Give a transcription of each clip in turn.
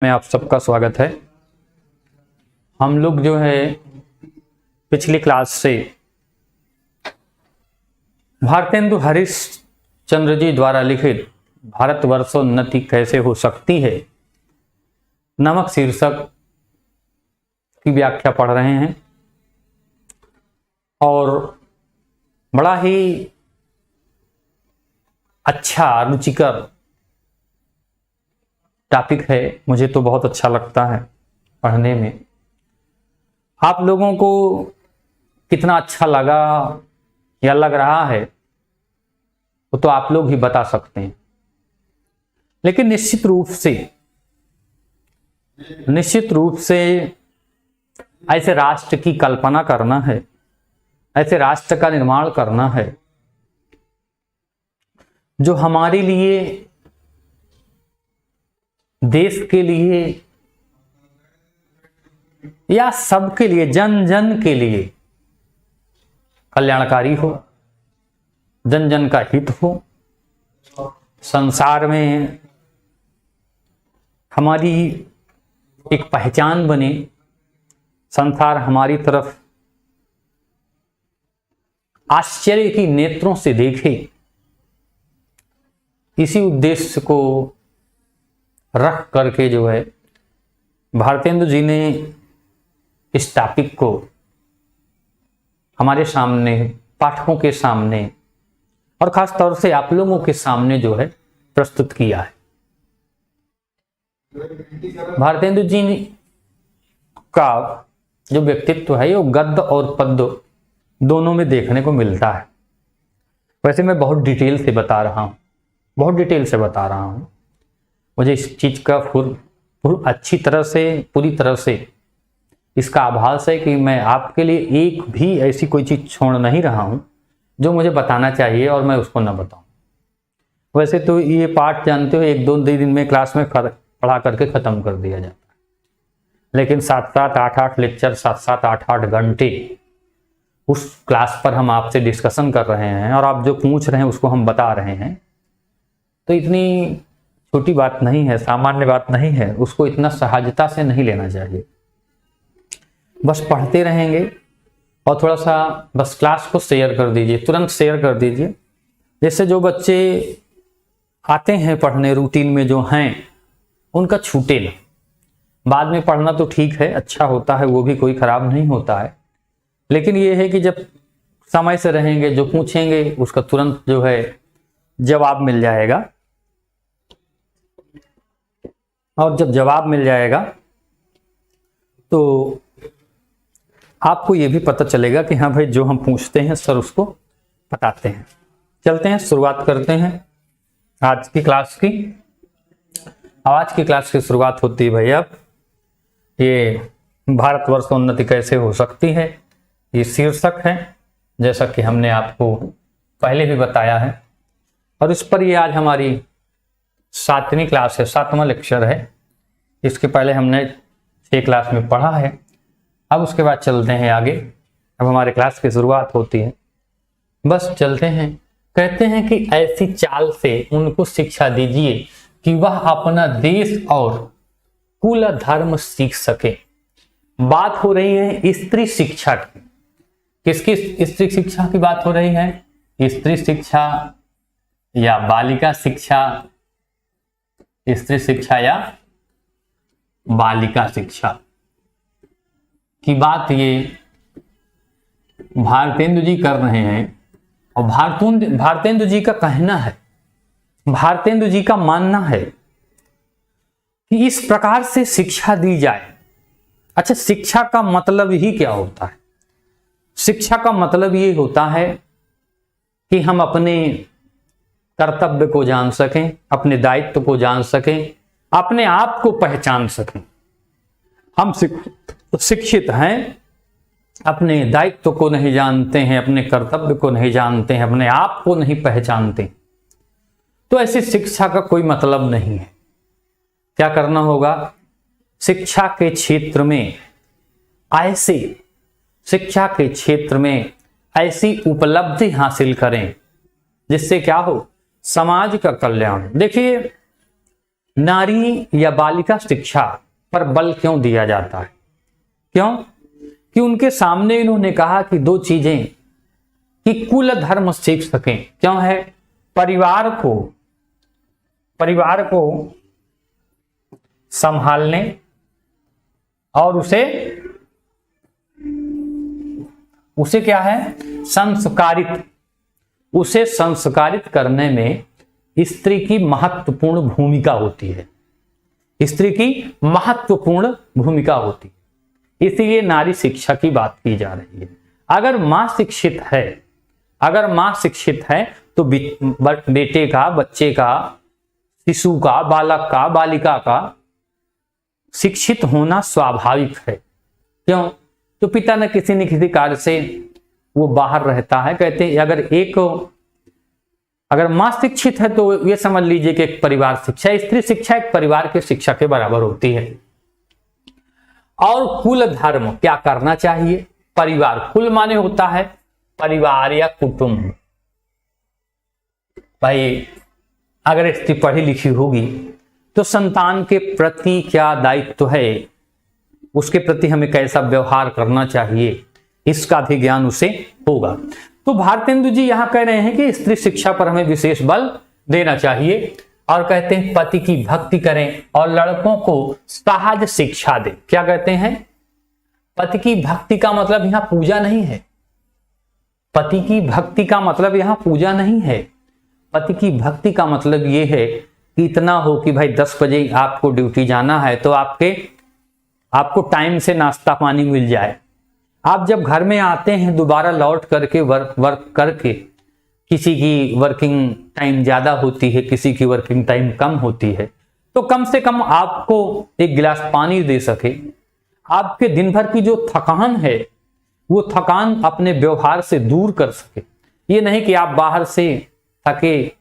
में आप सबका स्वागत है। हम लोग जो है पिछली क्लास से भारतेंदु हरिश्चंद्र जी द्वारा लिखित भारतवर्षोन्नति कैसे हो सकती है नामक शीर्षक की व्याख्या पढ़ रहे हैं और बड़ा ही अच्छा रुचिकर टॉपिक है। मुझे तो बहुत अच्छा लगता है पढ़ने में। आप लोगों को कितना अच्छा लगा या लग रहा है वो तो आप लोग ही बता सकते हैं, लेकिन निश्चित रूप से ऐसे राष्ट्र की कल्पना करना है, ऐसे राष्ट्र का निर्माण करना है जो हमारे लिए, देश के लिए या सबके लिए, जन जन के लिए कल्याणकारी हो, जन जन का हित हो, संसार में हमारी एक पहचान बने, संसार हमारी तरफ आश्चर्य की नेत्रों से देखे। इसी उद्देश्य को रख करके जो है भारतेंदु जी ने इस टॉपिक को हमारे सामने, पाठकों के सामने और खास तौर से आप लोगों के सामने जो है प्रस्तुत किया है। भारतेंदु जी का जो व्यक्तित्व है वो गद्य और पद्य दोनों में देखने को मिलता है। वैसे मैं बहुत डिटेल से बता रहा हूं। मुझे इस चीज का अच्छी तरह से, पूरी तरह से इसका आभास है कि मैं आपके लिए एक भी ऐसी कोई चीज छोड़ नहीं रहा हूं जो मुझे बताना चाहिए और मैं उसको न बताऊं। वैसे तो ये पाठ जानते हो 1-2 दिन में क्लास में पढ़ा करके खत्म कर दिया जाता है, लेकिन 7-7, 8-8 लेक्चर, 7-7, 8-8 घंटे उस क्लास पर हम आपसे डिस्कशन कर रहे हैं और आप जो पूछ रहे हैं उसको हम बता रहे हैं। तो इतनी छोटी बात नहीं है, सामान्य बात नहीं है, उसको इतना सहजता से नहीं लेना चाहिए। बस पढ़ते रहेंगे और थोड़ा सा बस क्लास को शेयर कर दीजिए, तुरंत शेयर कर दीजिए, जैसे जो बच्चे आते हैं पढ़ने रूटीन में जो हैं उनका छूटे ना। बाद में पढ़ना तो ठीक है, अच्छा होता है, वो भी कोई खराब नहीं होता है, लेकिन ये है कि जब समय से रहेंगे, जो पूछेंगे उसका तुरंत जो है जवाब मिल जाएगा। और जब जवाब मिल जाएगा तो आपको ये भी पता चलेगा कि हाँ भाई, जो हम पूछते हैं सर उसको बताते हैं। चलते हैं, शुरुआत करते हैं आज की क्लास की। आज की क्लास की शुरुआत होती है भैया, ये भारतवर्षोन्नति कैसे हो सकती है, ये शीर्षक है, जैसा कि हमने आपको पहले भी बताया है। और इस पर ये आज हमारी 7वीं क्लास है, 7वां लेक्चर है। इसके पहले हमने 6 क्लास में पढ़ा है। अब उसके बाद चलते हैं आगे। अब हमारे क्लास की शुरुआत होती है, बस चलते हैं। कहते हैं कि ऐसी चाल से उनको शिक्षा दीजिए कि वह अपना देश और कुल धर्म सीख सके। बात हो रही है स्त्री शिक्षा की। किसकी स्त्री शिक्षा की बात हो रही है? स्त्री शिक्षा या बालिका शिक्षा, स्त्री शिक्षा या बालिका शिक्षा की बात ये भारतेंदु जी कर रहे हैं। और भारतेंदु जी का कहना है, भारतेंदु जी का मानना है कि इस प्रकार से शिक्षा दी जाए। अच्छा, शिक्षा का मतलब ही क्या होता है? शिक्षा का मतलब ये होता है कि हम अपने कर्तव्य को जान सकें, अपने दायित्व को जान सकें, अपने आप को पहचान सकें। हम शिक्षित हैं, अपने दायित्व को नहीं जानते हैं, अपने कर्तव्य को नहीं जानते हैं, अपने आप को नहीं पहचानते, तो ऐसी शिक्षा का कोई मतलब नहीं है। क्या करना होगा? शिक्षा के क्षेत्र में ऐसी उपलब्धि हासिल करें जिससे क्या हो? समाज का कल्याण। देखिए, नारी या बालिका शिक्षा पर बल क्यों दिया जाता है? क्यों? कि उनके सामने इन्होंने कहा कि दो चीजें कि कुल धर्म सीख सकें। क्यों है? परिवार को संभालने और उसे क्या है, उसे संस्कारित करने में स्त्री की महत्वपूर्ण भूमिका होती है। स्त्री की महत्वपूर्ण भूमिका होती है, इसीलिए नारी शिक्षा की बात की जा रही है। अगर मां शिक्षित है तो बेटे का, बच्चे का, शिशु का, बालक का, बालिका का शिक्षित होना स्वाभाविक है। क्यों? तो पिता न किसी कार्य से वो बाहर रहता है। कहते हैं अगर मां शिक्षित है तो ये समझ लीजिए कि एक परिवार शिक्षा, स्त्री शिक्षा एक परिवार की शिक्षा के बराबर होती है। और कुल धर्म क्या करना चाहिए? परिवार, कुल माने होता है परिवार या कुटुंब। भाई अगर स्त्री पढ़ी लिखी होगी तो संतान के प्रति क्या दायित्व है, उसके प्रति हमें कैसा व्यवहार करना चाहिए, इसका भी ज्ञान उसे होगा। तो भारतेंदु जी यहां कह रहे हैं कि स्त्री शिक्षा पर हमें विशेष बल देना चाहिए और कहते हैं पति की भक्ति करें और लड़कों को सहज शिक्षा दें। क्या कहते हैं? पति की भक्ति का मतलब यहां पूजा नहीं है। पति की भक्ति का मतलब यहां पूजा नहीं है। पति की भक्ति का मतलब यह है कि इतना हो कि भाई 10 बजे आपको ड्यूटी जाना है तो आपको टाइम से नाश्ता पानी मिल जाए। आप जब घर में आते हैं दोबारा लौट करके वर्क करके, किसी की वर्किंग टाइम ज्यादा होती है, किसी की वर्किंग टाइम कम होती है, तो कम से कम आपको एक गिलास पानी दे सके, आपके दिन भर की जो थकान है वो थकान अपने व्यवहार से दूर कर सके। ये नहीं कि आप बाहर से थके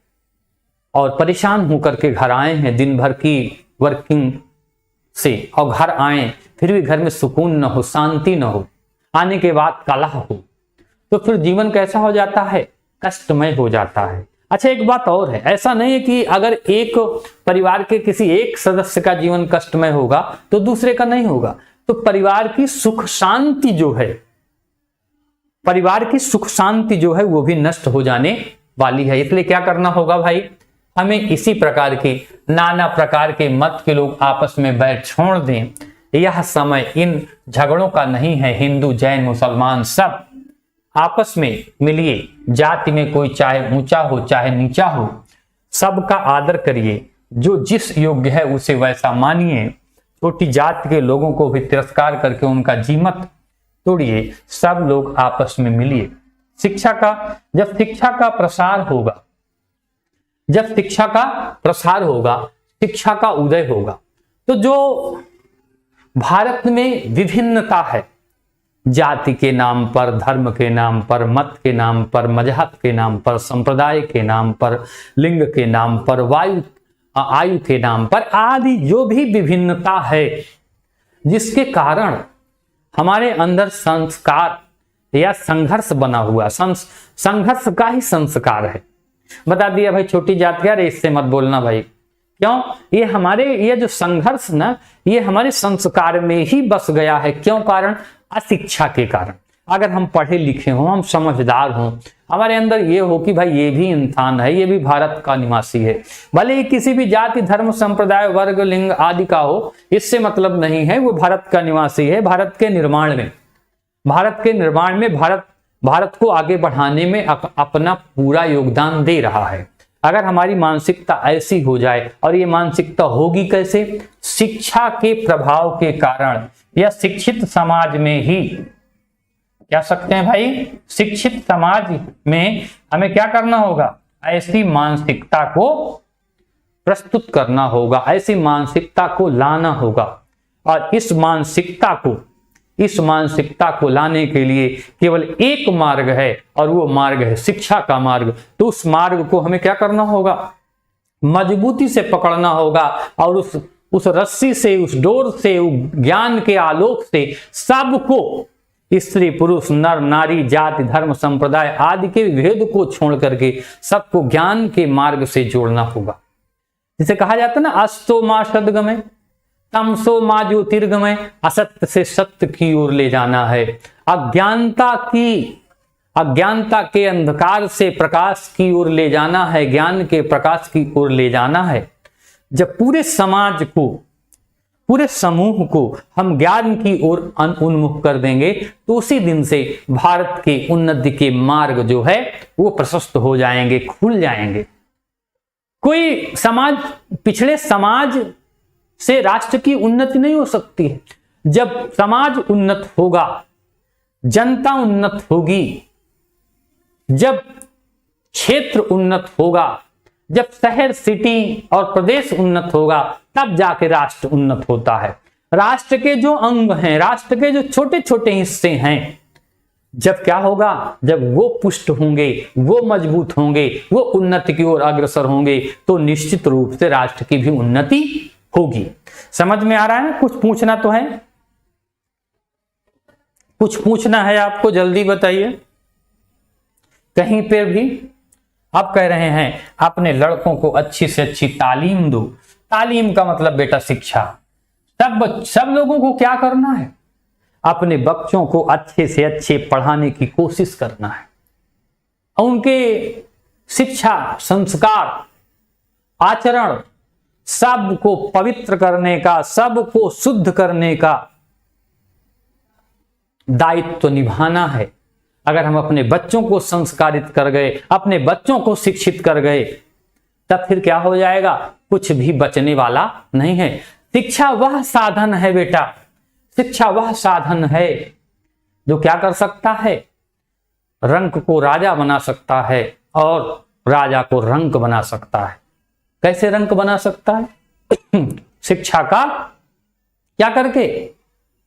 और परेशान होकर के घर आए हैं दिन भर की वर्किंग से, और घर आए फिर भी घर में सुकून न हो, शांति न हो, आने के बाद कलह हो, तो फिर जीवन कैसा हो जाता है? कष्टमय हो जाता है। अच्छा, एक बात और है, ऐसा नहीं है कि अगर एक परिवार के किसी एक सदस्य का जीवन कष्टमय होगा तो दूसरे का नहीं होगा। तो परिवार की सुख शांति जो है वो भी नष्ट हो जाने वाली है। इसलिए क्या करना होगा भाई? हमें इसी प्रकार के नाना प्रकार के मत के लोग आपस में बैठ छोड़ दें। यह समय इन झगड़ों का नहीं है। हिंदू, जैन, मुसलमान सब आपस में मिलिए। जाति में कोई चाहे ऊंचा हो चाहे नीचा हो, सबका आदर करिए। जो जिस योग्य है उसे वैसा मानिए। छोटी जाति के लोगों को भी तिरस्कार करके उनका जी मत तोड़िए। सब लोग आपस में मिलिए। जब शिक्षा का प्रसार होगा, शिक्षा का उदय होगा, तो जो भारत में विभिन्नता है, जाति के नाम पर, धर्म के नाम पर, मत के नाम पर, मजहब के नाम पर, संप्रदाय के नाम पर, लिंग के नाम पर, आयु के नाम पर आदि जो भी विभिन्नता है, जिसके कारण हमारे अंदर संस्कार या संघर्ष बना हुआ, संघर्ष का ही संस्कार है। बता दिया भाई छोटी जात क्या रे, इससे मत बोलना भाई। क्यों? ये जो संघर्ष ना, ये हमारे संस्कार में ही बस गया है। क्यों कारण? अशिक्षा के कारण। अगर हम पढ़े लिखे हों, हम समझदार हों, हमारे अंदर ये हो कि भाई ये भी इंसान है, ये भी भारत का निवासी है, भले ही किसी भी जाति, धर्म, संप्रदाय, वर्ग, लिंग आदि का हो, इससे मतलब नहीं है वो भारत का निवासी है। भारत के निर्माण में भारत को आगे बढ़ाने में अपना पूरा योगदान दे रहा है। अगर हमारी मानसिकता ऐसी हो जाए, और ये मानसिकता होगी कैसे? शिक्षा के प्रभाव के कारण, या शिक्षित समाज में ही क्या सकते हैं भाई? शिक्षित समाज में हमें क्या करना होगा? ऐसी मानसिकता को प्रस्तुत करना होगा, ऐसी मानसिकता को लाना होगा। और इस मानसिकता को लाने के लिए केवल एक मार्ग है, और वो मार्ग है शिक्षा का मार्ग। तो उस मार्ग को हमें क्या करना होगा? मजबूती से पकड़ना होगा, और उस रस्सी से, उस डोर से, ज्ञान के आलोक से सबको, स्त्री पुरुष, नर नारी, जाति, धर्म, संप्रदाय आदि के भेद को छोड़ करके सबको ज्ञान के मार्ग से जोड़ना होगा। जिसे कहा जाता है ना, अस्तो माँ सदगमय, तमसो माँ ज्योतिर्गमय, असत्य से सत्य की ओर ले जाना है। अज्ञानता के अंधकार से प्रकाश की ओर ले जाना है, ज्ञान के प्रकाश की ओर ले जाना है। जब पूरे समाज को, पूरे समूह को हम ज्ञान की ओर उन्मुख कर देंगे तो उसी दिन से भारत के उन्नति के मार्ग जो है वो प्रशस्त हो जाएंगे, खुल जाएंगे। कोई समाज, पिछड़े समाज से राष्ट्र की उन्नति नहीं हो सकती है। जब समाज उन्नत होगा, जनता उन्नत होगी, जब क्षेत्र उन्नत होगा, जब शहर, सिटी और प्रदेश उन्नत होगा, तब जाके राष्ट्र उन्नत होता है। राष्ट्र के जो अंग हैं, राष्ट्र के जो छोटे छोटे हिस्से हैं, जब क्या होगा, जब वो पुष्ट होंगे, वो मजबूत होंगे, वो उन्नति की ओर अग्रसर होंगे, तो निश्चित रूप से राष्ट्र की भी उन्नति होगी। समझ में आ रहा है? कुछ पूछना तो है? कुछ पूछना है आपको? जल्दी बताइए। कहीं पे भी आप कह रहे हैं अपने लड़कों को अच्छी से अच्छी तालीम दो। तालीम का मतलब बेटा शिक्षा। सब लोगों को क्या करना है? अपने बच्चों को अच्छे से अच्छे पढ़ाने की कोशिश करना है। उनके शिक्षा, संस्कार, आचरण, सबको पवित्र करने का, सबको शुद्ध करने का दायित्व तो निभाना है। अगर हम अपने बच्चों को संस्कारित कर गए, अपने बच्चों को शिक्षित कर गए, तब फिर क्या हो जाएगा? कुछ भी बचने वाला नहीं है। शिक्षा वह साधन है बेटा, शिक्षा वह साधन है जो क्या कर सकता है? रंक को राजा बना सकता है और राजा को रंक बना सकता है। कैसे रंक बना सकता है? शिक्षा का क्या करके?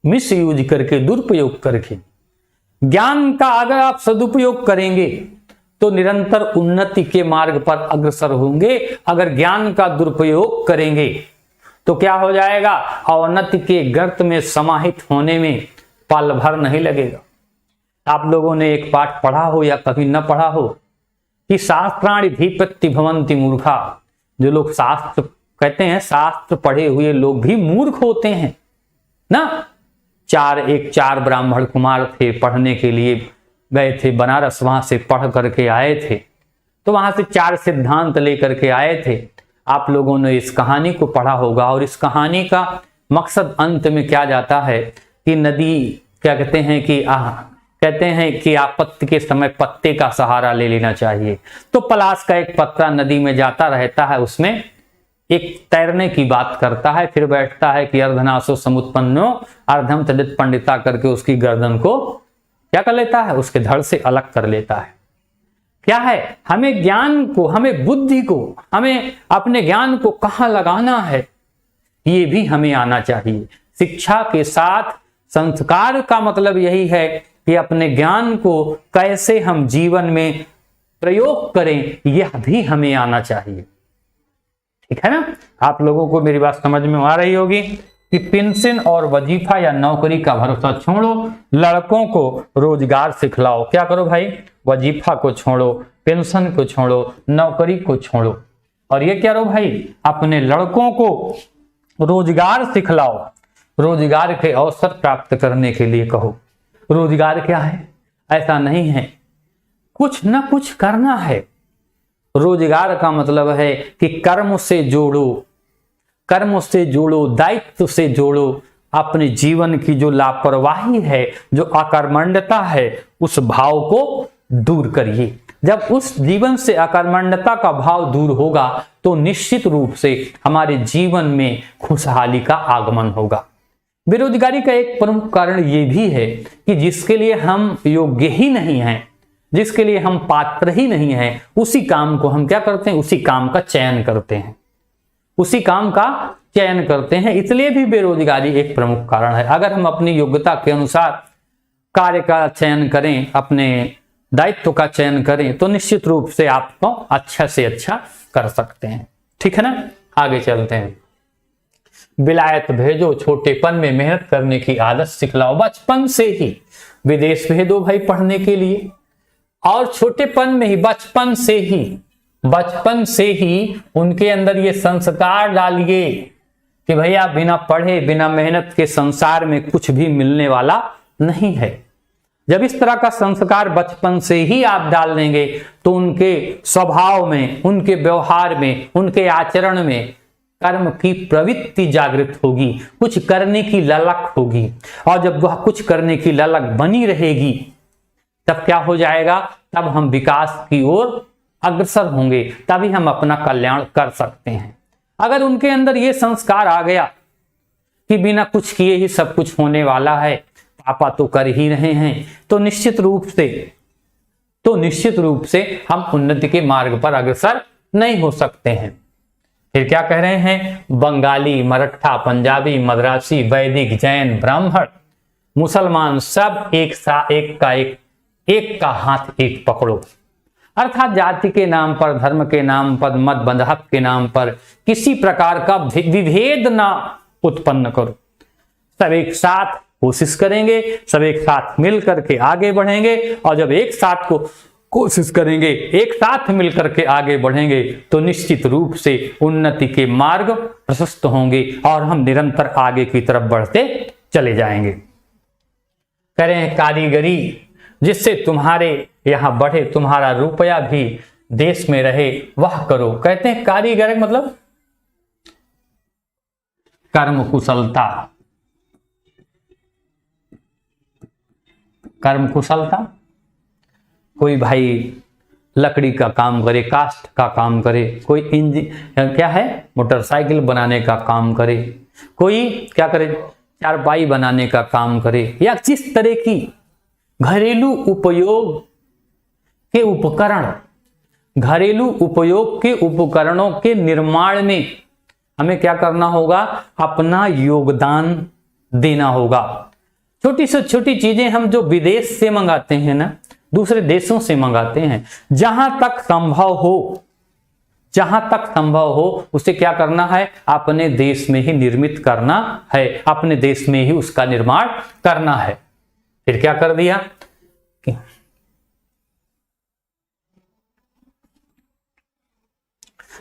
मिस यूज करके, दुरुपयोग करके। ज्ञान का अगर आप सदुपयोग करेंगे तो निरंतर उन्नति के मार्ग पर अग्रसर होंगे। अगर ज्ञान का दुरुपयोग करेंगे तो क्या हो जाएगा? अवनति के गर्त में समाहित होने में पल भर नहीं लगेगा। आप लोगों ने एक पाठ पढ़ा हो या कभी न पढ़ा हो कि शास्त्राणि धीपत्ति भवन्ति मूर्खा। जो लोग शास्त्र कहते हैं, शास्त्र पढ़े हुए लोग भी मूर्ख होते हैं ना। चार ब्राह्मण कुमार थे, पढ़ने के लिए गए थे बनारस, वहां से पढ़ करके आए थे, तो वहां से 4 सिद्धांत लेकर के आए थे। आप लोगों ने इस कहानी को पढ़ा होगा और इस कहानी का मकसद अंत में क्या जाता है कि नदी क्या कहते हैं कि आपत्ति के समय पत्ते का सहारा ले लेना चाहिए। तो पलाश का एक पत्ता नदी में जाता रहता है, उसमें एक तैरने की बात करता है, फिर बैठता है कि अर्धनाशो समुत्पन्नो अर्धम तदित पंडिता करके उसकी गर्दन को क्या कर लेता है? उसके धड़ से अलग कर लेता है। क्या है? हमें ज्ञान को, हमें बुद्धि को, हमें अपने ज्ञान को कहाँ लगाना है, ये भी हमें आना चाहिए। शिक्षा के साथ संस्कार का मतलब यही है कि अपने ज्ञान को कैसे हम जीवन में प्रयोग करें, यह भी हमें आना चाहिए। ठीक है ना? आप लोगों को मेरी बात समझ में आ रही होगी कि पेंशन और वजीफा या नौकरी का भरोसा छोड़ो, लड़कों को रोजगार सिखलाओ। क्या करो भाई? वजीफा को छोड़ो, पेंशन को छोड़ो, नौकरी को छोड़ो, और ये क्या करो भाई? अपने लड़कों को रोजगार सिखलाओ, रोजगार के अवसर प्राप्त करने के लिए कहो। रोजगार क्या है? ऐसा नहीं है, कुछ ना कुछ करना है। रोजगार का मतलब है कि कर्म से जोड़ो, कर्म से जोड़ो, दायित्व से जोड़ो। अपने जीवन की जो लापरवाही है, जो अकर्मण्यता है, उस भाव को दूर करिए। जब उस जीवन से अकर्मण्यता का भाव दूर होगा तो निश्चित रूप से हमारे जीवन में खुशहाली का आगमन होगा। बेरोजगारी का एक प्रमुख कारण ये भी है कि जिसके लिए हम योग्य ही नहीं हैं, जिसके लिए हम पात्र ही नहीं हैं, उसी काम को हम क्या करते हैं? उसी काम का चयन करते हैं, उसी काम का चयन करते हैं। इसलिए भी बेरोजगारी एक प्रमुख कारण है। अगर हम अपनी योग्यता के अनुसार कार्य का चयन करें, अपने दायित्व का चयन करें, तो निश्चित रूप से आपको अच्छा से अच्छा कर सकते हैं। ठीक है ना? आगे चलते हैं। विलायत भेजो, छोटेपन में मेहनत करने की आदत सिखलाओ। बचपन से ही विदेश भेजो भाई पढ़ने के लिए, और छोटेपन में ही, बचपन से ही बचपन से ही उनके अंदर ये संस्कार डालिए कि भैया बिना पढ़े बिना मेहनत के संसार में कुछ भी मिलने वाला नहीं है। जब इस तरह का संस्कार बचपन से ही आप डाल देंगे तो उनके स्वभाव में, उनके व्यवहार में, उनके आचरण में कर्म की प्रवृत्ति जागृत होगी, कुछ करने की ललक होगी। और जब वह कुछ करने की ललक बनी रहेगी तब क्या हो जाएगा, तब हम विकास की ओर अग्रसर होंगे, तभी हम अपना कल्याण कर सकते हैं। अगर उनके अंदर यह संस्कार आ गया कि बिना कुछ किए ही सब कुछ होने वाला है, पापा तो कर ही रहे हैं, तो निश्चित रूप से हम उन्नति के मार्ग पर अग्रसर नहीं हो सकते हैं। फिर क्या कह रहे हैं, बंगाली, मराठा, पंजाबी, मद्रासी, वैदिक, जैन, ब्राह्मण, मुसलमान सब एक का हाथ एक पकड़ो। अर्थात जाति के नाम पर, धर्म के नाम पर, मत मजहब के नाम पर किसी प्रकार का विभेद ना उत्पन्न करो। सब एक साथ कोशिश करेंगे, सब एक साथ मिल करके आगे बढ़ेंगे। और जब एक साथ को कोशिश करेंगे, एक साथ मिल करके आगे बढ़ेंगे तो निश्चित रूप से उन्नति के मार्ग प्रशस्त होंगे और हम निरंतर आगे की तरफ बढ़ते चले जाएंगे। करें कारीगरी जिससे तुम्हारे यहां बढ़े, तुम्हारा रुपया भी देश में रहे, वह करो। कहते हैं कारीगर मतलब कर्म कुशलता, कर्म कुशलता। कोई भाई लकड़ी का काम करे, कास्ट का काम करे, कोई क्या है मोटरसाइकिल बनाने का काम करे, कोई क्या करे चारपाई बनाने का काम करे, या जिस तरह की घरेलू उपयोग के उपकरण, घरेलू उपयोग के उपकरणों के निर्माण में हमें क्या करना होगा, अपना योगदान देना होगा। छोटी से छोटी चीजें हम जो विदेश से मंगाते हैं ना, दूसरे देशों से मंगाते हैं, जहां तक संभव हो उसे क्या करना है, अपने देश में ही निर्मित करना है, अपने देश में ही उसका निर्माण करना है। फिर क्या कर दिया,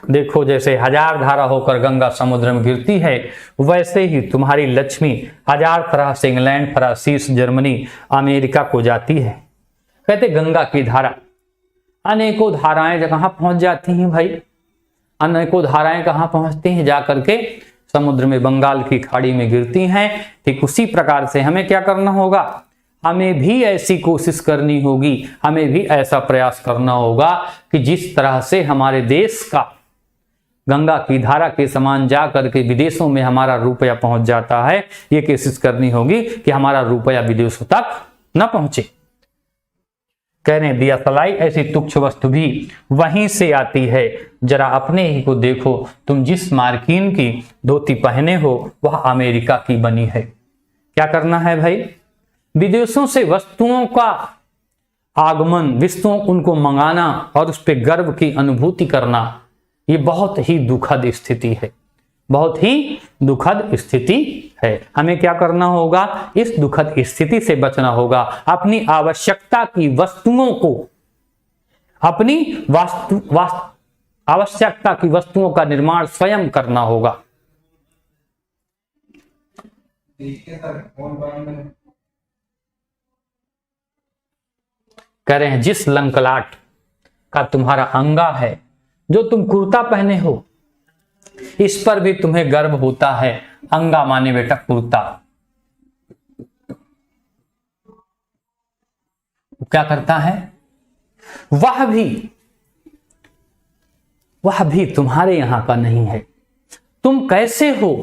देखो जैसे हजार धारा होकर गंगा समुद्र में गिरती है, वैसे ही तुम्हारी लक्ष्मी हजार तरह से इंग्लैंड, फ्रांस, जर्मनी, अमेरिका को जाती है। कहते गंगा की धारा, अनेकों धाराएं कहां पहुंच जाती हैं भाई, अनेकों धाराएं कहां पहुंचती हैं, जाकर के समुद्र में, बंगाल की खाड़ी में गिरती हैं। ठीक उसी प्रकार से हमें क्या करना होगा, हमें भी ऐसी कोशिश करनी होगी, हमें भी ऐसा प्रयास करना होगा कि जिस तरह से हमारे देश का गंगा की धारा के समान जा करके विदेशों में हमारा रुपया पहुंच जाता है, ये कोशिश करनी होगी कि हमारा रुपया विदेशों तक न पहुंचे। कह रहे दिया सलाई ऐसी तुच्छ वस्तु भी वहीं से आती है, जरा अपने ही को देखो, तुम जिस मार्किन की धोती पहने हो वह अमेरिका की बनी है। क्या करना है भाई, विदेशों से वस्तुओं का आगमन, वस्तुओं उनको मंगाना और उस पर गर्व की अनुभूति करना, ये बहुत ही दुखद स्थिति है, बहुत ही दुखद स्थिति है। हमें क्या करना होगा, इस दुखद स्थिति से बचना होगा। अपनी आवश्यकता की वस्तुओं को, अपनी आवश्यकता की वस्तुओं का निर्माण स्वयं करना होगा। कह रहे हैं जिस लंकलाट का तुम्हारा अंगा है, जो तुम कुर्ता पहने हो, इस पर भी तुम्हें गर्व होता है। अंगा माने बेटा कुर्ता। क्या करता है, वह भी तुम्हारे यहां का नहीं है। तुम कैसे हो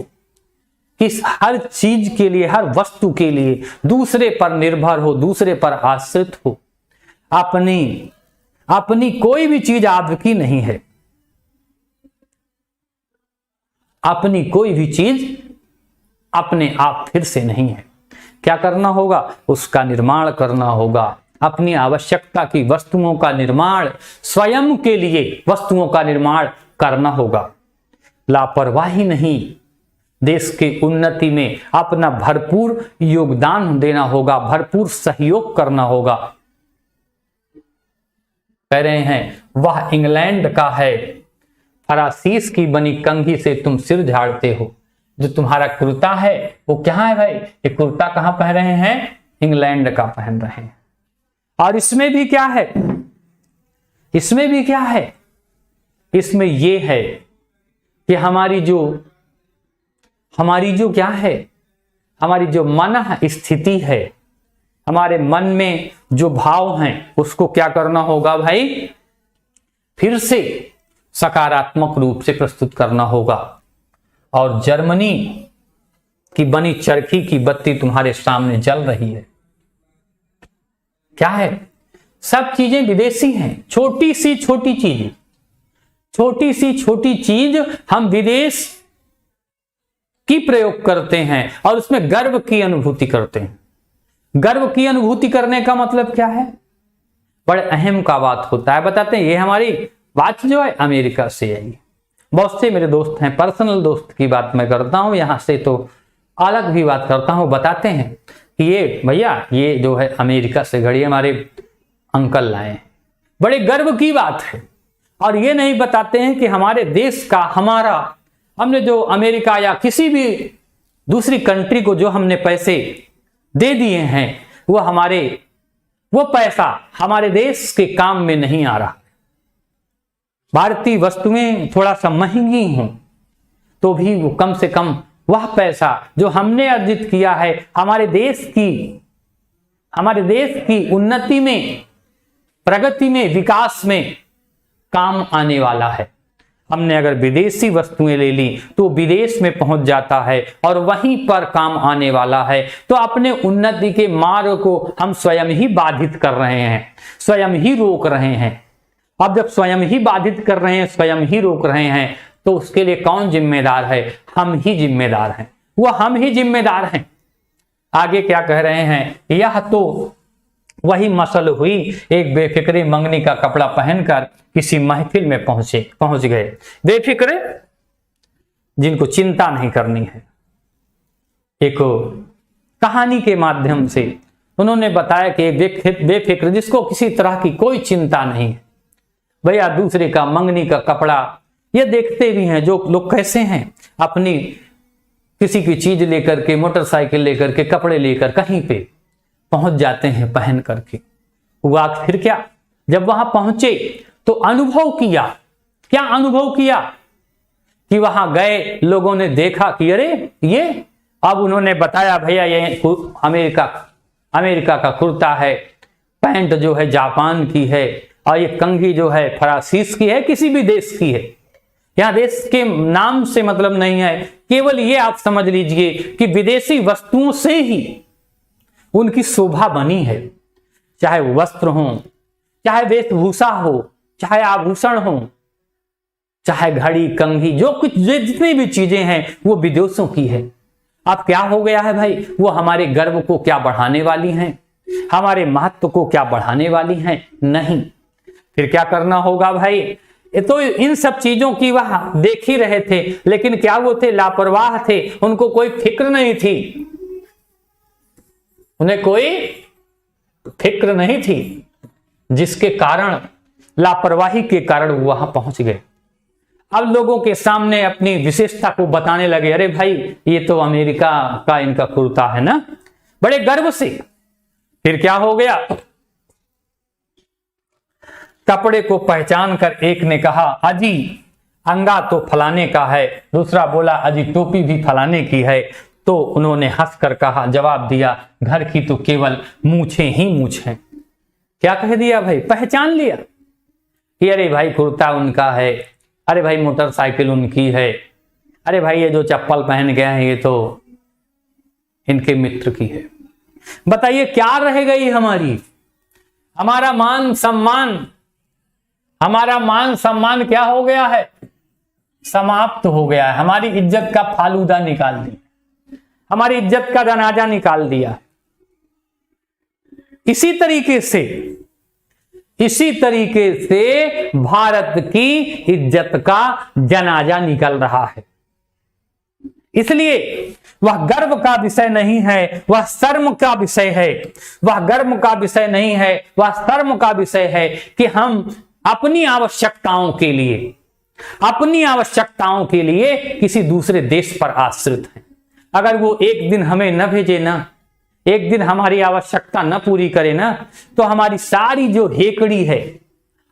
कि हर चीज के लिए, हर वस्तु के लिए दूसरे पर निर्भर हो, दूसरे पर आश्रित हो। अपनी कोई भी चीज आपकी नहीं है, अपनी कोई भी चीज अपने आप फिर से नहीं है। क्या करना होगा, उसका निर्माण करना होगा। अपनी आवश्यकता की वस्तुओं का निर्माण, स्वयं के लिए वस्तुओं का निर्माण करना होगा। लापरवाही नहीं, देश की उन्नति में अपना भरपूर योगदान देना होगा, भरपूर सहयोग करना होगा। कह रहे हैं वह इंग्लैंड का है, फरासीस की बनी कंघी से तुम सिर झाड़ते हो। जो तुम्हारा कुर्ता है वो क्या है भाई? ये कुर्ता कहां पहन रहे हैं? इंग्लैंड का पहन रहे हैं। और इसमें भी क्या है? इसमें भी क्या है? इसमें ये है कि हमारी जो क्या है, हमारी जो मन स्थिति है, हमारे मन में जो भाव हैं उसको क्या करना होगा भाई? फिर से सकारात्मक रूप से प्रस्तुत करना होगा। और जर्मनी की बनी चरखी की बत्ती तुम्हारे सामने जल रही है। क्या है? सब चीजें विदेशी हैं। छोटी सी छोटी चीज हम विदेश की प्रयोग करते हैं और उसमें गर्व की अनुभूति करते हैं। गर्व की अनुभूति करने का मतलब क्या है? बड़े अहम का बात होता है। बताते हैं, ये हमारी वॉच जो है अमेरिका से आई। बहुत से मेरे दोस्त हैं, पर्सनल दोस्त की बात मैं करता हूं, यहां से तो अलग भी बात करता हूं। बताते हैं कि ये भैया ये जो है अमेरिका से घड़ी हमारे अंकल लाए हैं। बड़े गर्व की बात है। और ये नहीं बताते हैं कि हमारे देश का, हमने जो अमेरिका या किसी भी दूसरी कंट्री को जो हमने पैसे दे दिए हैं वो पैसा हमारे देश के काम में नहीं आ रहा। भारतीय वस्तुएं थोड़ा सा महंगी हों तो भी वो कम से कम वह पैसा जो हमने अर्जित किया है हमारे देश की उन्नति में, प्रगति में, विकास में काम आने वाला है। हमने अगर विदेशी वस्तुएं ले ली तो विदेश में पहुंच जाता है और वहीं पर काम आने वाला है। तो अपने उन्नति के मार्ग को हम स्वयं ही बाधित कर रहे हैं, स्वयं ही रोक रहे हैं। अब जब स्वयं ही बाधित कर रहे हैं, स्वयं ही रोक रहे हैं, तो उसके लिए कौन जिम्मेदार है? हम ही जिम्मेदार हैं। हम ही जिम्मेदार हैं। आगे क्या कह रहे हैं? यह तो वही मसल हुई, एक बेफिक्रे मंगनी का कपड़ा पहनकर किसी महफिल में पहुंच गए। बेफिक्रे, जिनको चिंता नहीं करनी है। एक कहानी के माध्यम से उन्होंने बताया कि एक बेफिक्र जिसको किसी तरह की कोई चिंता नहीं है, भैया दूसरे का मंगनी का कपड़ा, ये देखते भी हैं जो लोग कैसे हैं, अपनी किसी की चीज लेकर के, मोटरसाइकिल लेकर के, कपड़े लेकर कहीं पे पहुंच जाते हैं पहन करके। हुआ फिर क्या? जब वहां पहुंचे तो अनुभव किया। क्या अनुभव किया? कि वहां गए, लोगों ने देखा कि अरे ये, अब उन्होंने बताया भैया ये अमेरिका का कुर्ता है, पैंट जो है जापान की है, और ये कंघी जो है फरासीस की है, किसी भी देश की है। यहां देश के नाम से मतलब नहीं है, केवल ये आप समझ लीजिए कि विदेशी वस्तुओं से ही उनकी शोभा बनी है। चाहे वस्त्र हो, चाहे वेशभूषा हो, चाहे आभूषण हो, चाहे घड़ी, कंघी, जो कुछ जितनी भी चीजें हैं वो विदेशों की है। अब क्या हो गया है भाई? वो हमारे गर्व को क्या बढ़ाने वाली हैं? हमारे महत्व को क्या बढ़ाने वाली हैं? नहीं। फिर क्या करना होगा भाई? ये तो इन सब चीजों की वह देख ही रहे थे, लेकिन क्या वो थे? लापरवाह थे। उनको कोई फिक्र नहीं थी, उन्हें कोई फिक्र नहीं थी, जिसके कारण, लापरवाही के कारण वो वहां पहुंच गए। अब लोगों के सामने अपनी विशेषता को बताने लगे, अरे भाई ये तो अमेरिका का इनका कुर्ता है ना, बड़े गर्व से। फिर क्या हो गया? कपड़े को पहचान कर एक ने कहा, अजी अंगा तो फलाने का है। दूसरा बोला, अजी टोपी भी फलाने की है। तो उन्होंने हंसकर कहा, जवाब दिया, घर की तो केवल मूछें ही मूछ हैं। क्या कह दिया भाई? पहचान लिया कि अरे भाई कुर्ता उनका है, अरे भाई मोटरसाइकिल उनकी है, अरे भाई ये जो चप्पल पहन गए हैं ये तो इनके मित्र की है। बताइए क्या रह गई हमारा मान सम्मान क्या हो गया है? समाप्त हो गया है। हमारी इज्जत का फालूदा निकाल दिया, हमारी इज्जत का जनाजा निकाल दिया। इसी तरीके से भारत की इज्जत का जनाजा निकल रहा है। इसलिए वह गर्व का विषय नहीं है, वह शर्म का विषय है। वह गर्व का विषय नहीं है, वह शर्म का विषय है कि हम अपनी आवश्यकताओं के लिए किसी दूसरे देश पर आश्रित हैं। अगर वो एक दिन हमें न भेजे ना, एक दिन हमारी आवश्यकता न पूरी करे ना, तो हमारी सारी जो हेकड़ी है,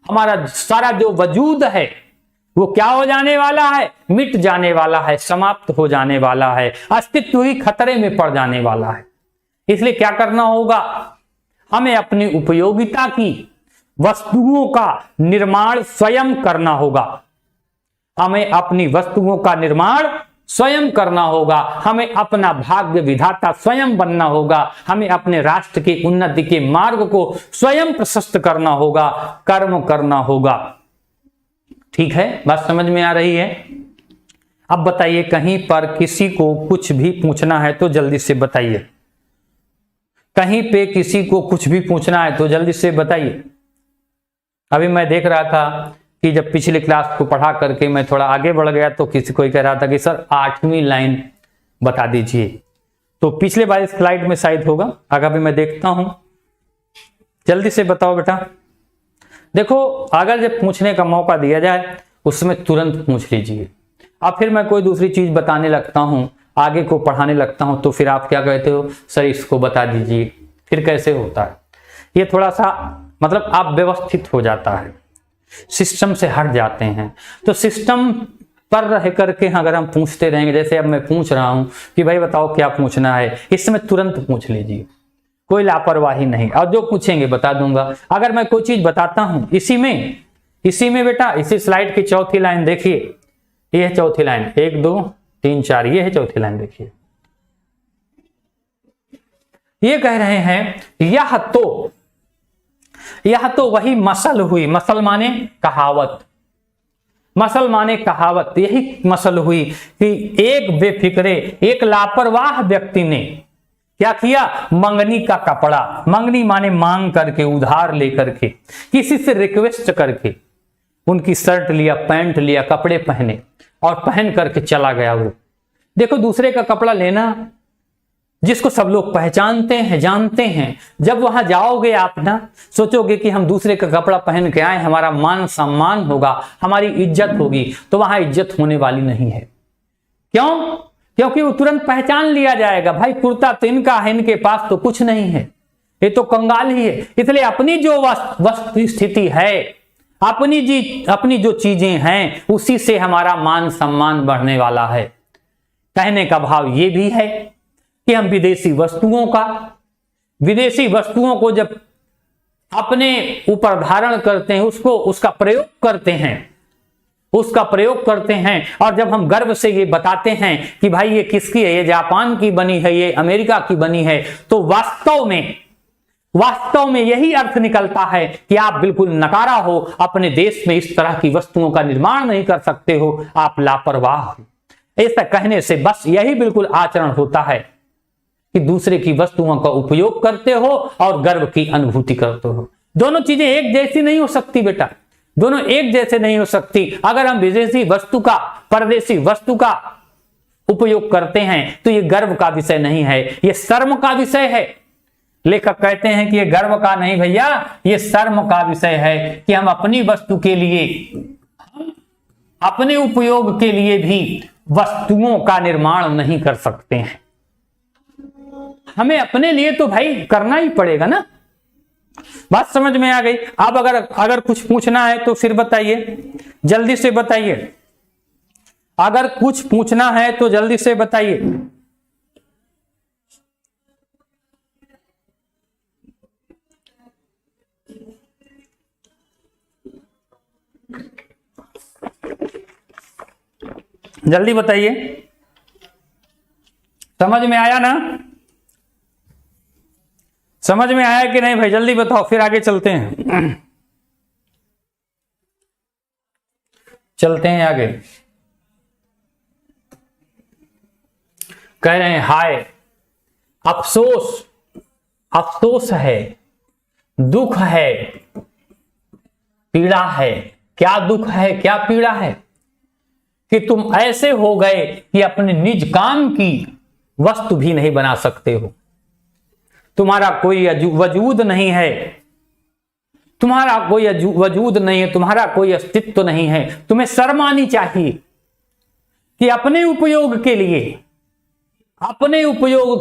हमारा सारा जो वजूद है, वो क्या हो जाने वाला है? मिट जाने वाला है, समाप्त हो जाने वाला है, अस्तित्व ही खतरे में पड़ जाने वाला है। इसलिए क्या करना होगा? हमें अपनी उपयोगिता की वस्तुओं का निर्माण स्वयं करना होगा। हमें अपनी वस्तुओं का निर्माण स्वयं करना होगा। हमें अपना भाग्य विधाता स्वयं बनना होगा। हमें अपने राष्ट्र की उन्नति के मार्ग को स्वयं प्रशस्त करना होगा, कर्म करना होगा। ठीक है, बात समझ में आ रही है? अब बताइए, कहीं पर किसी को कुछ भी पूछना है तो जल्दी से बताइए। कहीं पे किसी को कुछ भी पूछना है तो जल्दी से बताइए। अभी मैं देख रहा था कि जब पिछली क्लास को पढ़ा करके मैं थोड़ा आगे बढ़ गया तो किसी कोई कह रहा था कि सर 8वीं लाइन बता दीजिए। तो पिछले बार स्लाइड में शायद होगा, अगर भी मैं देखता हूं। जल्दी से बताओ बेटा। देखो, अगर जब पूछने का मौका दिया जाए उसमें तुरंत पूछ लीजिए। अब फिर मैं कोई दूसरी चीज बताने लगता हूं, आगे को पढ़ाने लगता हूं, तो फिर आप क्या कहते हो? सर इसको बता दीजिए। फिर कैसे होता है? ये थोड़ा सा मतलब आप व्यवस्थित हो जाता है, सिस्टम से हट जाते हैं। तो सिस्टम पर रह करके अगर हम पूछते रहेंगे, जैसे अब मैं पूछ रहा हूं कि भाई बताओ क्या पूछना है, इस समय तुरंत पूछ लीजिए, कोई लापरवाही नहीं। और जो पूछेंगे बता दूंगा। अगर मैं कोई चीज बताता हूं, इसी में बेटा, इसी स्लाइड की चौथी लाइन देखिए, ये है चौथी लाइन, 1 2 3 4, ये है चौथी लाइन। देखिए, ये कह रहे हैं यह तो वही मसल हुई। मसल माने कहावत, मसल माने कहावत। यही मसल हुई कि एक बेफिक्रे, एक लापरवाह व्यक्ति ने क्या किया? मंगनी का कपड़ा, मंगनी माने मांग करके, उधार लेकर के, किसी से रिक्वेस्ट करके उनकी शर्ट लिया, पैंट लिया, कपड़े पहने और पहन करके चला गया। वो देखो, दूसरे का कपड़ा लेना, जिसको सब लोग पहचानते हैं, जानते हैं, जब वहां जाओगे आप ना, सोचोगे कि हम दूसरे का कपड़ा पहन के आए, हमारा मान सम्मान होगा, हमारी इज्जत होगी, तो वहां इज्जत होने वाली नहीं है। क्यों? क्योंकि वो तुरंत पहचान लिया जाएगा, भाई कुर्ता तो इनका है, इनके पास तो कुछ नहीं है, ये तो कंगाल ही है। इसलिए अपनी जो वस्तु स्थिति है, अपनी जो चीजें हैं, उसी से हमारा मान सम्मान बढ़ने वाला है। कहने का भाव ये भी है कि हम विदेशी वस्तुओं को जब अपने ऊपर धारण करते हैं, उसका प्रयोग करते हैं, और जब हम गर्व से ये बताते हैं कि भाई ये किसकी है, ये जापान की बनी है, ये अमेरिका की बनी है, तो वास्तव में यही अर्थ निकलता है कि आप बिल्कुल नकारा हो, अपने देश में इस तरह की वस्तुओं का निर्माण नहीं कर सकते हो, आप लापरवाह हो। ऐसा कहने से बस यही बिल्कुल आचरण होता है कि दूसरे की वस्तुओं का उपयोग करते हो और गर्व की अनुभूति करते हो। दोनों चीजें एक जैसी नहीं हो सकती बेटा, दोनों एक जैसे नहीं हो सकती। अगर हम विदेशी वस्तु का, परदेशी वस्तु का उपयोग करते हैं तो ये गर्व का विषय नहीं है, ये शर्म का विषय है। लेखक कहते हैं कि ये गर्व का नहीं भैया, ये शर्म का विषय है कि हम अपनी वस्तु के लिए, अपने उपयोग के लिए भी वस्तुओं का निर्माण नहीं कर सकते हैं। हमें अपने लिए तो भाई करना ही पड़ेगा ना। बात समझ में आ गई? अब अगर कुछ पूछना है तो फिर बताइए, जल्दी से बताइए। अगर कुछ पूछना है तो जल्दी से बताइए। जल्दी बताइए, समझ में आया ना? समझ में आया कि नहीं भाई? जल्दी बताओ, फिर आगे चलते हैं। चलते हैं आगे। कह रहे हैं हाय अफसोस है, दुख है, पीड़ा है। क्या दुख है, क्या पीड़ा है? कि तुम ऐसे हो गए कि अपने निज काम की वस्तु भी नहीं बना सकते हो। तुम्हारा कोई वजूद नहीं है, तुम्हारा कोई वजूद नहीं है, तुम्हारा कोई अस्तित्व नहीं है। तुम्हें शर्म आनी चाहिए कि अपने उपयोग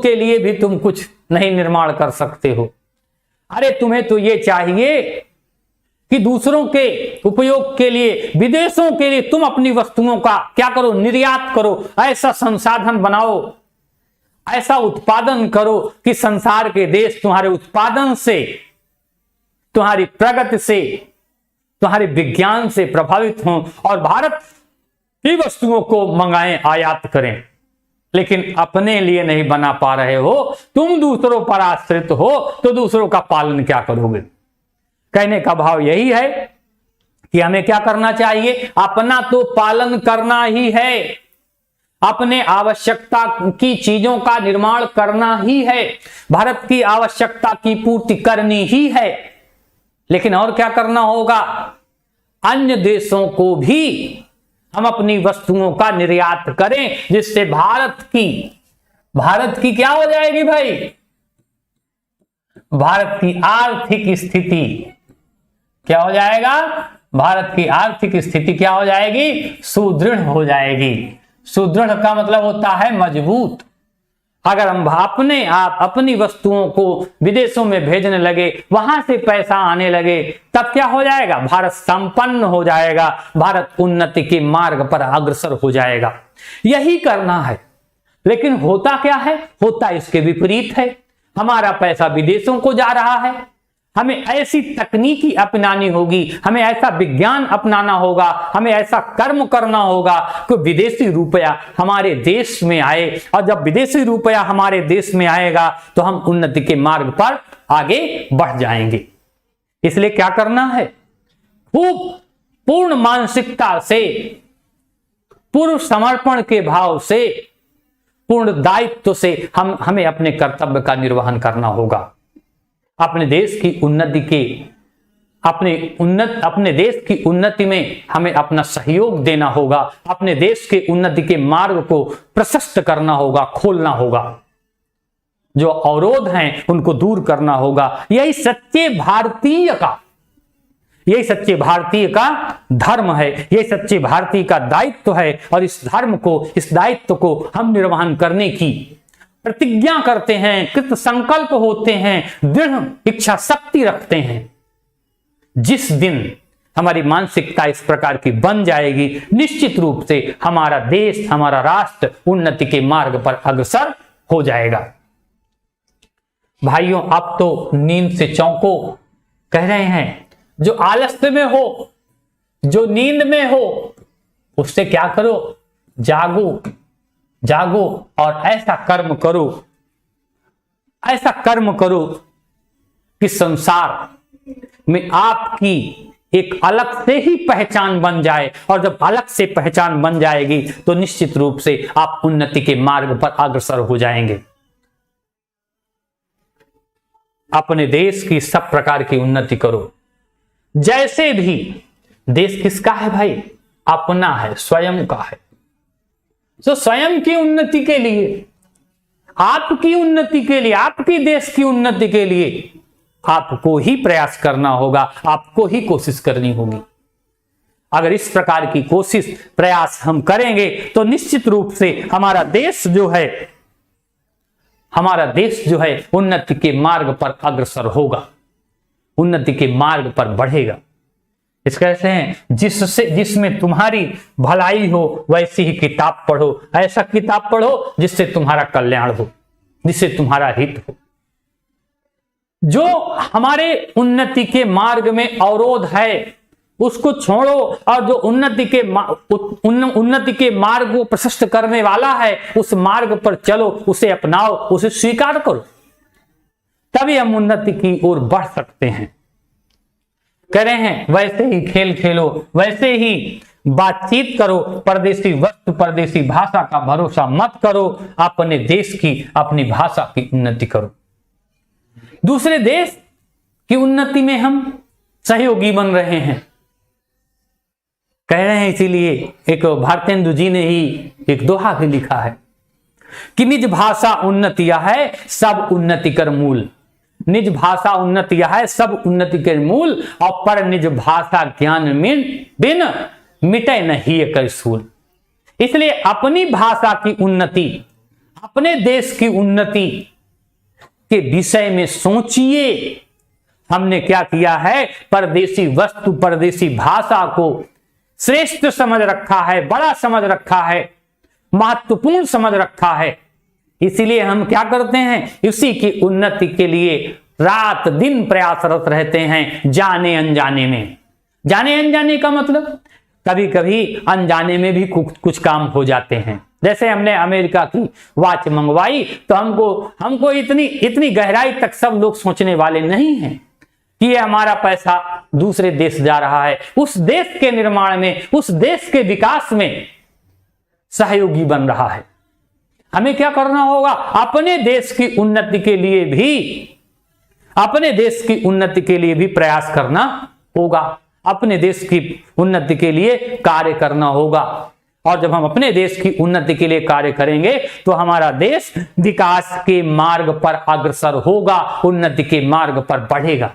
के लिए भी तुम कुछ नहीं निर्माण कर सकते हो। अरे तुम्हें तो ये चाहिए कि दूसरों के उपयोग के लिए, विदेशों के लिए तुम अपनी वस्तुओं का क्या करो, निर्यात करो। ऐसा संसाधन बनाओ, ऐसा उत्पादन करो कि संसार के देश तुम्हारे उत्पादन से, तुम्हारी प्रगति से, तुम्हारे विज्ञान से प्रभावित हों और भारत की वस्तुओं को मंगाएं, आयात करें। लेकिन अपने लिए नहीं बना पा रहे हो, तुम दूसरों पर आश्रित हो, तो दूसरों का पालन क्या करोगे? कहने का भाव यही है कि हमें क्या करना चाहिए, अपना तो पालन करना ही है, अपने आवश्यकता की चीजों का निर्माण करना ही है, भारत की आवश्यकता की पूर्ति करनी ही है। लेकिन और क्या करना होगा, अन्य देशों को भी हम अपनी वस्तुओं का निर्यात करें, जिससे भारत की क्या हो जाएगी भाई, भारत की आर्थिक स्थिति क्या हो जाएगा, भारत की आर्थिक स्थिति क्या हो जाएगी, सुदृढ़ हो जाएगी। सुदृढ़ का मतलब होता है मजबूत। अगर हम अपनी वस्तुओं को विदेशों में भेजने लगे, वहां से पैसा आने लगे, तब क्या हो जाएगा, भारत संपन्न हो जाएगा, भारत उन्नति के मार्ग पर अग्रसर हो जाएगा। यही करना है। लेकिन होता क्या है, होता इसके विपरीत है। हमारा पैसा विदेशों को जा रहा है। हमें ऐसी तकनीकी अपनानी होगी, हमें ऐसा विज्ञान अपनाना होगा, हमें ऐसा कर्म करना होगा कि विदेशी रुपया हमारे देश में आए। और जब विदेशी रुपया हमारे देश में आएगा तो हम उन्नति के मार्ग पर आगे बढ़ जाएंगे। इसलिए क्या करना है, खूब पूर्ण मानसिकता से, पूर्ण समर्पण के भाव से, पूर्ण दायित्व से हमें अपने कर्तव्य का निर्वहन करना होगा। अपने देश की उन्नति के, अपने देश की उन्नति में हमें अपना सहयोग देना होगा। अपने देश के उन्नति के मार्ग को प्रशस्त करना होगा, खोलना होगा। जो अवरोध हैं उनको दूर करना होगा। यही सच्चे भारतीय का धर्म है, यही सच्चे भारतीय का दायित्व है। और इस दायित्व को हम निर्वहन करने की प्रतिज्ञा करते हैं, कृत संकल्प होते हैं, दृढ़ इच्छा शक्ति रखते हैं। जिस दिन हमारी मानसिकता इस प्रकार की बन जाएगी, निश्चित रूप से हमारा देश, हमारा राष्ट्र उन्नति के मार्ग पर अग्रसर हो जाएगा। भाइयों, अब तो नींद से चौंको, कह रहे हैं जो आलस्य में हो, जो नींद में हो, उससे क्या करो, जागो और ऐसा कर्म करो कि संसार में आपकी एक अलग से ही पहचान बन जाए। और जब अलग से पहचान बन जाएगी तो निश्चित रूप से आप उन्नति के मार्ग पर अग्रसर हो जाएंगे। अपने देश की सब प्रकार की उन्नति करो। जैसे भी देश किसका है भाई, अपना है, स्वयं का है। तो स्वयं की उन्नति के लिए, आपकी उन्नति के लिए, आपकी देश की उन्नति के लिए आपको ही प्रयास करना होगा, आपको ही कोशिश करनी होगी। अगर इस प्रकार की कोशिश प्रयास हम करेंगे तो निश्चित रूप से हमारा देश जो है उन्नति के मार्ग पर अग्रसर होगा, उन्नति के मार्ग पर बढ़ेगा। इस कहते हैं जिसमें तुम्हारी भलाई हो वैसी ही किताब पढ़ो। ऐसा किताब पढ़ो जिससे तुम्हारा कल्याण हो, जिससे तुम्हारा हित हो। जो हमारे उन्नति के मार्ग में अवरोध है उसको छोड़ो, और जो उन्नति के मार्ग को प्रशस्त करने वाला है उस मार्ग पर चलो, उसे अपनाओ, उसे स्वीकार करो। तभी हम उन्नति की ओर बढ़ सकते हैं। कह रहे हैं वैसे ही खेल खेलो, वैसे ही बातचीत करो, परदेशी वस्तु परदेशी भाषा का भरोसा मत करो, अपने देश की, अपनी भाषा की उन्नति करो। दूसरे देश की उन्नति में हम सहयोगी बन रहे हैं। कह रहे हैं, इसीलिए एक भारतेंदु जी ने ही एक दोहा भी लिखा है कि निज भाषा उन्नति यह है सब उन्नति कर मूल। निज भाषा उन्नति यह है सब उन्नति के मूल, और पर निज भाषा ज्ञान में बिन मिटे नहीं कर सूल। इसलिए अपनी भाषा की उन्नति, अपने देश की उन्नति के विषय में सोचिए। हमने क्या किया है, परदेशी वस्तु, परदेशी भाषा को श्रेष्ठ समझ रखा है, बड़ा समझ रखा है, महत्वपूर्ण समझ रखा है। इसीलिए हम क्या करते हैं, इसी की उन्नति के लिए रात दिन प्रयासरत रहते हैं, जाने अनजाने में। जाने अनजाने का मतलब कभी कभी अनजाने में भी कुछ काम हो जाते हैं। जैसे हमने अमेरिका की वॉच मंगवाई तो हमको इतनी गहराई तक सब लोग सोचने वाले नहीं हैं कि ये हमारा पैसा दूसरे देश जा रहा है, उस देश के निर्माण में, उस देश के विकास में सहयोगी बन रहा है। हमें क्या करना होगा, अपने देश की उन्नति के लिए भी प्रयास करना होगा, अपने देश की उन्नति के लिए कार्य करना होगा। और जब हम अपने देश की उन्नति के लिए कार्य करेंगे तो हमारा देश विकास के मार्ग पर अग्रसर होगा, उन्नति के मार्ग पर बढ़ेगा।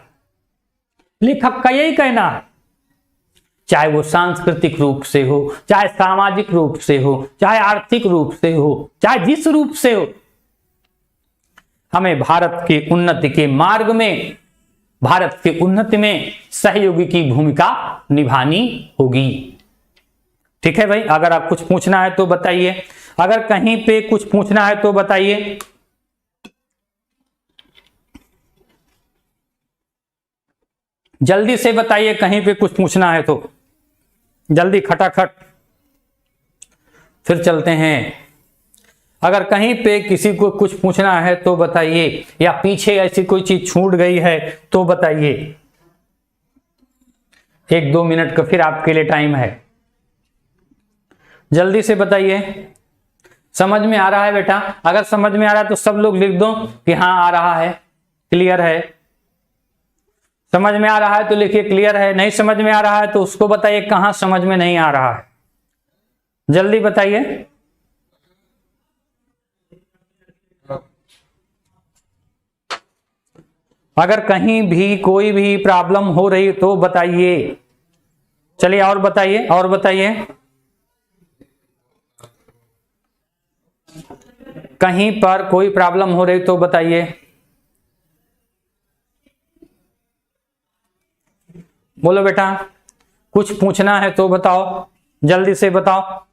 लेखक का यही कहना है, चाहे वो सांस्कृतिक रूप से हो, चाहे सामाजिक रूप से हो, चाहे आर्थिक रूप से हो, चाहे जिस रूप से हो, हमें भारत की उन्नति के मार्ग में, भारत की उन्नति में सहयोगी की भूमिका निभानी होगी। ठीक है भाई, अगर आप कुछ पूछना है तो बताइए, अगर कहीं पे कुछ पूछना है तो बताइए। जल्दी से बताइए, कहीं पे कुछ पूछना है तो जल्दी खटाखट, फिर चलते हैं। अगर कहीं पे किसी को कुछ पूछना है तो बताइए, या पीछे ऐसी कोई चीज छूट गई है तो बताइए। 1-2 मिनट का फिर आपके लिए टाइम है, जल्दी से बताइए। समझ में आ रहा है बेटा? अगर समझ में आ रहा है तो सब लोग लिख दो कि हाँ आ रहा है, क्लियर है। समझ में आ रहा है तो लिखिए क्लियर है, नहीं समझ में आ रहा है तो उसको बताइए कहां समझ में नहीं आ रहा है, जल्दी बताइए। अगर कहीं भी कोई भी प्रॉब्लम हो रही तो बताइए। चलिए और बताइए, और बताइए। कहीं पर कोई प्रॉब्लम हो रही तो बताइए। बोलो बेटा, कुछ पूछना है तो बताओ, जल्दी से बताओ।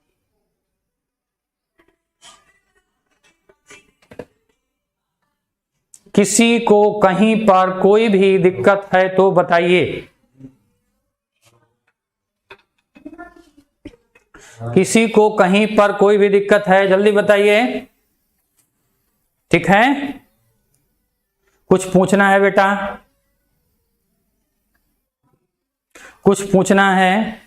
किसी को कहीं पर कोई भी दिक्कत है तो बताइए। किसी को कहीं पर कोई भी दिक्कत है, जल्दी बताइए। ठीक है, कुछ पूछना है बेटा, कुछ पूछना है?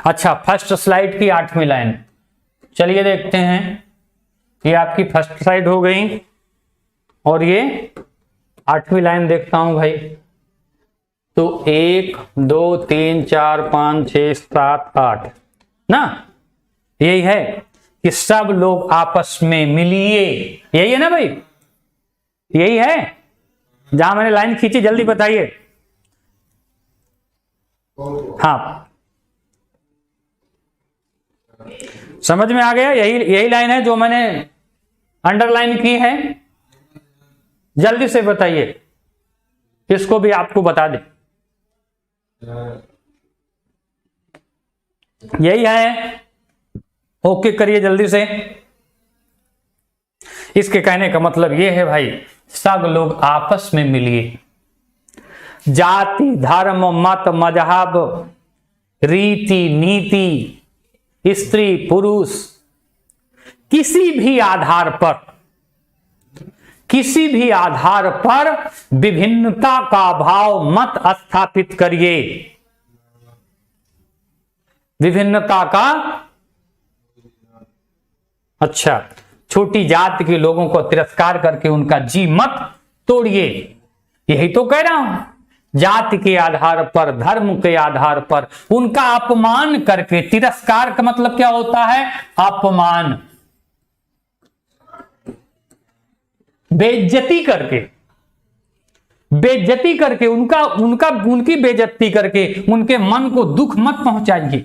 अच्छा, फर्स्ट स्लाइड की 8वीं लाइन, चलिए देखते हैं। ये आपकी फर्स्ट स्लाइड हो गई और ये 8वीं लाइन देखता हूं भाई। तो 1 2 3 4 5 6 7 8 ना, यही है कि सब लोग आपस में मिलिए, यही है ना भाई? यही है जहां मैंने लाइन खींची, जल्दी बताइए। हाँ, समझ में आ गया? यही लाइन है जो मैंने अंडरलाइन की है, जल्दी से बताइए। इसको भी आपको बता दें, यही है। ओके करिए जल्दी से। इसके कहने का मतलब यह है भाई, सब लोग आपस में मिलिए। जाति धर्म मत मजहब रीति नीति स्त्री पुरुष किसी भी आधार पर विभिन्नता का भाव मत स्थापित करिए। विभिन्नता का, अच्छा, छोटी जाति के लोगों को तिरस्कार करके उनका जी मत तोड़िए। यही तो कह रहा हूं जाति के आधार पर, धर्म के आधार पर उनका अपमान करके, तिरस्कार का मतलब क्या होता है? अपमान, बेइज्जती करके उनकी बेइज्जती करके उनके मन को दुख मत पहुंचाइए।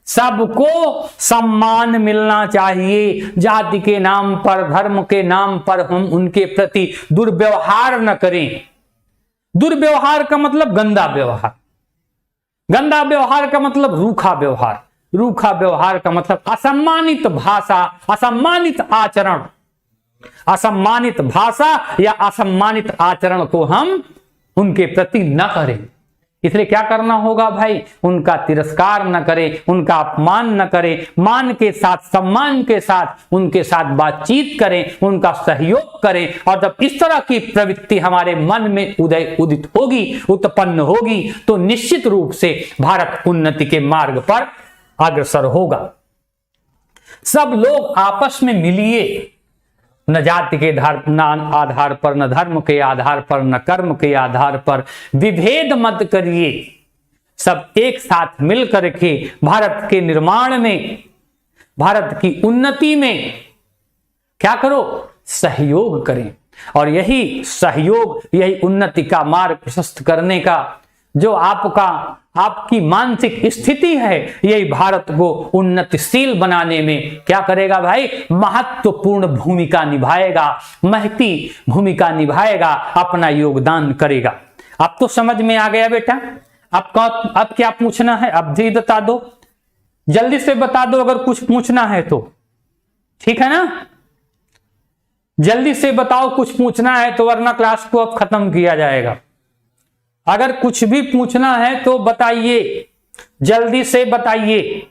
सबको सम्मान मिलना चाहिए। जाति के नाम पर, धर्म के नाम पर हम उनके प्रति दुर्व्यवहार न करें। दुर्व्यवहार का मतलब गंदा व्यवहार, गंदा व्यवहार का मतलब रूखा व्यवहार, रूखा व्यवहार का मतलब असम्मानित भाषा, असम्मानित आचरण, असम्मानित भाषा या असम्मानित आचरण को हम उनके प्रति न करें। इसलिए क्या करना होगा भाई? उनका तिरस्कार न करें, उनका अपमान न करें, मान के साथ, सम्मान के साथ उनके साथ बातचीत करें, उनका सहयोग करें। और जब इस तरह की प्रवृत्ति हमारे मन में उदित होगी, उत्पन्न होगी, तो निश्चित रूप से भारत उन्नति के मार्ग पर अग्रसर होगा। सब लोग आपस में मिलिए, न जाति के आधार पर, न धर्म के आधार पर, न कर्म के आधार पर विभेद मत करिए। सब एक साथ मिल करके भारत के निर्माण में, भारत की उन्नति में क्या करो? सहयोग करें। और यही सहयोग, यही उन्नति का मार्ग प्रशस्त करने का जो आपकी मानसिक स्थिति है, यही भारत को उन्नतिशील बनाने में क्या करेगा भाई? महत्वपूर्ण भूमिका निभाएगा, महती भूमिका निभाएगा, अपना योगदान करेगा। अब तो समझ में आ गया बेटा? अब क्या पूछना है? अब भी बता दो, जल्दी से बता दो अगर कुछ पूछना है तो, ठीक है ना? जल्दी से बताओ कुछ पूछना है तो, वरना क्लास को अब खत्म किया जाएगा। अगर कुछ भी पूछना है तो बताइए, जल्दी से बताइए।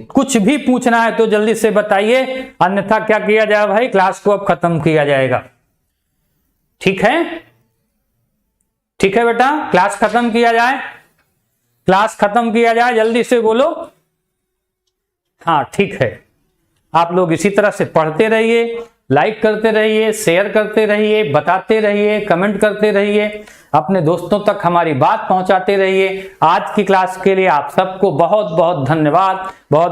कुछ भी पूछना है तो जल्दी से बताइए, अन्यथा क्या किया जाए भाई? क्लास को अब खत्म किया जाएगा। ठीक है? ठीक है बेटा, क्लास खत्म किया जाए, क्लास खत्म किया जाए, जल्दी से बोलो। हाँ ठीक है, आप लोग इसी तरह से पढ़ते रहिए, लाइक करते रहिए, शेयर करते रहिए, बताते रहिए, कमेंट करते रहिए, अपने दोस्तों तक हमारी बात पहुंचाते रहिए। आज की क्लास के लिए आप सबको बहुत बहुत धन्यवाद, बहुत बहुत